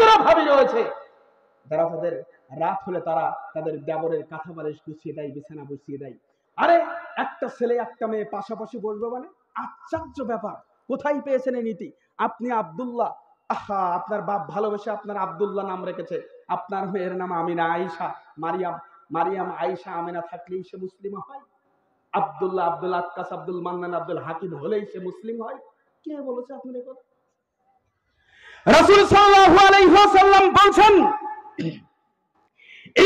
হাজারো ভাবি রয়েছে যারা তাদের রাত হলে তারা তাদের দেবরের কাঁথা বালিশ গুছিয়ে দেয়, বিছানা গুছিয়ে দেয়। আরে একটা ছেলে একটা মেয়ে পাশাপাশি বসবে মানে আশ্চর্য ব্যাপার। কোথায় পেয়েছেন এই নীতি? আপনি আব্দুল্লাহ, আহা, আপনার বাপ ভালোবেসে আপনার আব্দুল্লাহ নাম রেখেছে, আপনার মেয়ের নাম আমিনা, আয়েশা, মারিয়াম। মারিয়াম, আয়েশা, আমিনা থাকলেই সে মুসলিম হয়? আব্দুল্লাহ, আব্দুল আক্কাস, আব্দুল মান্নান, আব্দুল হাকিম হলেই সে মুসলিম হয়? কে বলেছে আপনার এই কথা? রাসূল সাল্লাল্লাহু আলাইহি ওয়াসাল্লাম বলেন,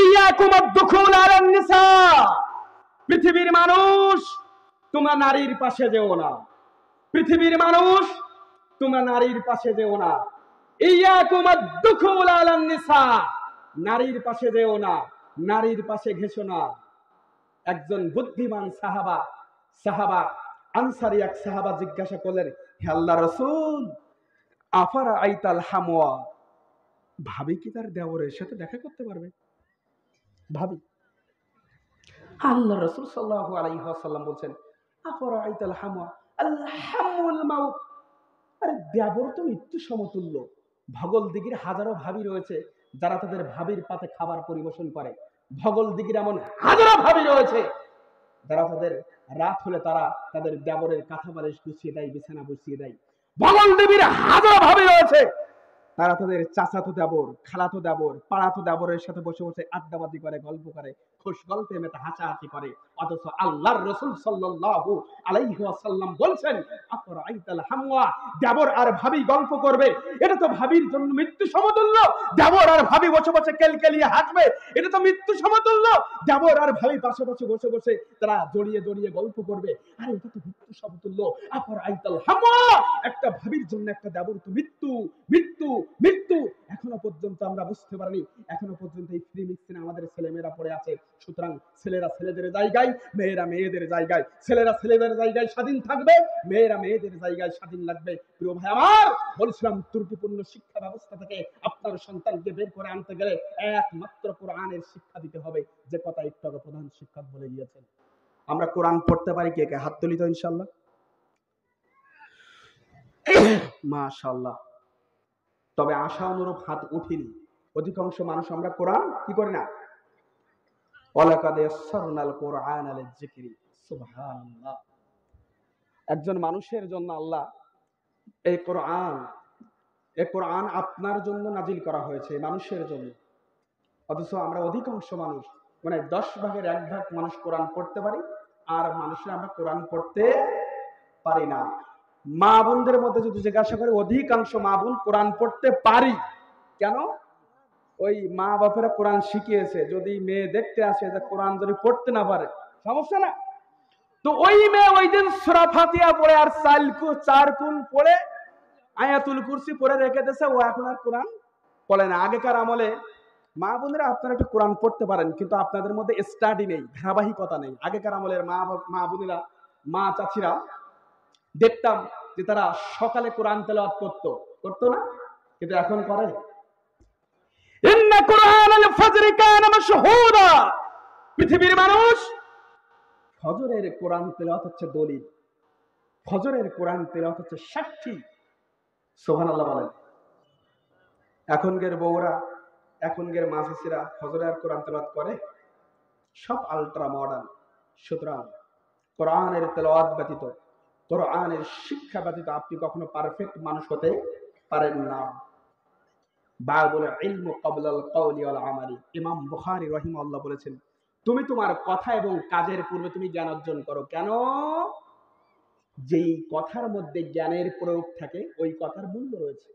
ইয়াকুম আদ-দুখুল আলান নিসা, পৃথিবীর মানুষ তোমরা নারীর পাশে যেও না। পৃথিবীর মানুষ তোমরা নারীর পাশে যেও না। ইয়াকুম আদ-দুখুল আলান নিসা, নারীর পাশে যেও না, নারীর পাশে ঘেসো না। একজন বুদ্ধিমান সাহাবা আনসারী এক সাহাবা জিজ্ঞাসা করলেন, হে আল্লাহর রাসূল, আফারা আইতাল হামওয়া, ভাবি কি তার দেওরের সাথে দেখা করতে পারবে? ভাবি। আল্লাহ রাসূল সাল্লাল্লাহু আলাইহি ওয়াসাল্লাম বলেন, আফারা আইতাল হামওয়া, আল হামুল মাউত, আরে দেবর তো মৃত্যু সমতুল্য। ভগল দিঘির হাজারো ভাবি রয়েছে যারা তাদের ভাবির পাতে খাবার পরিবেশন করে। ভগল দিঘির এমন হাজারো ভাবি রয়েছে যারা তাদের রাত হলে তারা তাদের দেবরের কাঁথা বালিশ গুছিয়ে দেয়, বিছানা গুছিয়ে দেয়। ভগল দেবীর হাজারো ভাবি রয়েছে তারা তাদের চাচাতো দেবর, খালাতো দেবর, পাড়াতো দেবরের সাথে বসে বসে আড্ডাবাজি করে, গল্প করে, খুশ গল্পে মেতে হাসাহাসি করে। অথচ আল্লাহর রাসূল সাল্লাল্লাহু আলাইহি ওয়াসাল্লাম বলছেন, আফরাইতাল হামওয়া, দেবর আর ভাবি গল্প করবে, এটা তো ভাবির জন্য মৃত্যু সমতুল্য। দেবর আর ভাবি বসে বসে কেলকেলিয়ে হাসবে, এটা তো মৃত্যু সমতুল্য। দেবর আর ভাবি পাশাপাশি বসে বসে তারা জড়িয়ে জড়িয়ে গল্প করবে, আর এটা তো মৃত্যু সমতুল্য। আফরাইতাল হামওয়া, একটা ভাবির জন্য একটা দেবর তো মৃত্যু, মৃত্যু, মৃত্যু। এখনো পর্যন্ত আমরা বুঝতে পারিনি, এখনো পর্যন্ত এই ফ্রি মিক্সিনে আমাদের ছেলেমেয়েরা পড়ে আছে। সুতরাং ছেলেরা ছেলেদের জায়গায়, মেয়েরা মেয়েদের জায়গায়। ছেলেরা ছেলেদের জায়গায় স্বাধীন থাকবে, মেয়েরা মেয়েদের জায়গায় স্বাধীন লাগবে। প্রিয় ভাই আমার, বলছিলাম ত্রুটিপূর্ণ শিক্ষা ব্যবস্থা থেকে আপনার সন্তানকে বের করে আনতে গেলে একমাত্র কোরআনের শিক্ষা দিতে হবে, যে কথা একটু আগে প্রধান শিক্ষক বলে গিয়েছেন। আমরা কোরআন পড়তে পারি কে কে? হাত তুলি তো ইনশাআল্লাহ। মাশাআল্লাহ। তবে আশা অনুরূপ হাত উঠিনি। অধিকাংশ মানুষ আমরা কোরআন কি করি না। ওয়ালাকাদ ইয়াসসারনাল কুরআনা লিয-যিকরি, সুবহানাল্লাহ। একজন মানুষের জন্য আল্লাহ এই কোরআন আপনার জন্য নাজিল করা হয়েছে, মানুষের জন্য। অথচ আমরা অধিকাংশ মানুষ, মানে 10 ভাগের 1 ভাগ মানুষ কোরআন পড়তে পারি, আর মানুষরা আমরা কোরআন পড়তে পারি না। মা বোনদের মধ্যে যদি জিজ্ঞাসা করে, অধিকাংশ মা বোন কোরআন পড়তে পারি কেন? ওই মা বাপেরা কোরআন শিখিয়েছে, যদি মেয়ে দেখতে আসে যে কোরআন যদি পড়তে না পারে সমস্যা না, তো ওই মেয়ে ওই দিন সূরা ফাতিহা পড়ে আর 4 কুল পড়ে আয়াতুল কুরসি পড়ে রেখে দিয়েছে, ও এখন আর কোরআন পড়ে না। আগেকার আমলে মা বোনেরা আপনারা একটু কোরআন পড়তে পারেন, কিন্তু আপনাদের মধ্যে স্টাডি নেই, ধারাবাহিকতা নেই। আগেকার আমলের মা বোনেরা, মা চাচিরা দেখতাম যে তারা সকালে কোরআন তেলাওয়াত করতো না, কিন্তু এখন করে। ইন্না কুরআনাল ফাজরি কানা মাশহুদা, পৃথিবীর মানুষ ফজরের কোরআন তেলাওয়াত হচ্ছে দলিল, ফজরের কোরআন তেলাওয়াত হচ্ছে সাক্ষী। সুবহানাল্লাহ বলেন। এখনকার বউরা, এখনকার মাঝিরা ফজরের কোরআন তেলাওয়াত করে? সব আলট্রা মডার্ন। সুতরাং কোরআনের তেলাওয়াত ব্যতীত, কোরআনের শিক্ষা ব্যতীত আপনি কখনো পারফেক্ট মানুষ হতে পারেন না। বাবুল ইলমু ক্বাবলাল কওলি ওয়াল আমালি, ইমাম বুখারী রাহিমাহুল্লাহ বলেছেন, তুমি তোমার কথা এবং কাজের পূর্বে তুমি জ্ঞান অর্জন করো। কেন? যেই কথার মধ্যে জ্ঞানের প্রয়োগ থাকে ওই কথার মূল্য রয়েছে,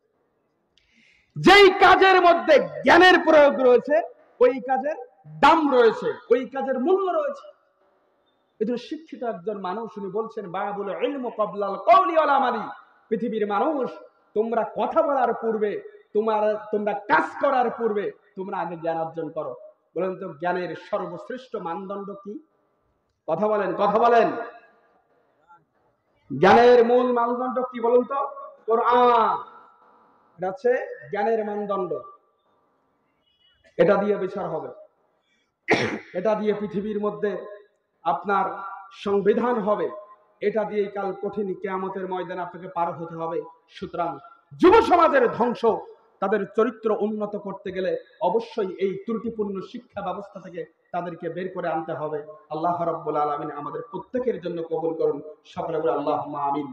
যেই কাজের মধ্যে জ্ঞানের প্রয়োগ রয়েছে ওই কাজের দাম রয়েছে, ওই কাজের মূল্য রয়েছে। এজন্য শিক্ষিত একজন মানুষ উনি বলছেন, বাবুল ইলমু ক্বাবলাল কওলি ওয়াল আমালি, পৃথিবীর মানুষ তোমরা কথা বলার পূর্বে, তোমরা কাজ করার পূর্বে তোমরা আগে জ্ঞান অর্জন করো। বলেন তো জ্ঞানের সর্বশ্রেষ্ঠ মানদণ্ড কি? কথা বলেন, কথা বলেন। জ্ঞানের মূল মানদণ্ড কি বলুন তো? কোরআন। এটা হচ্ছে জ্ঞানের মানদণ্ড। এটা দিয়ে বিচার হবে, এটা দিয়ে পৃথিবীর মধ্যে আপনার সংবিধান হবে, এটা দিয়ে কাল কঠিন কিয়ামতের ময়দানে আপনাকে পার হতে হবে। সুতরাং যুব সমাজের ধ্বংস তাদের চরিত্র উন্নত করতে গেলে অবশ্যই এই ত্রুটিপূর্ণ শিক্ষা ব্যবস্থা থেকে তাদেরকে বের করে আনতে হবে। আল্লাহ রাব্বুল আলামিন আমাদের প্রত্যেকের জন্য কবুল করুন। সকলে বলে আল্লাহুম্মা আমিন।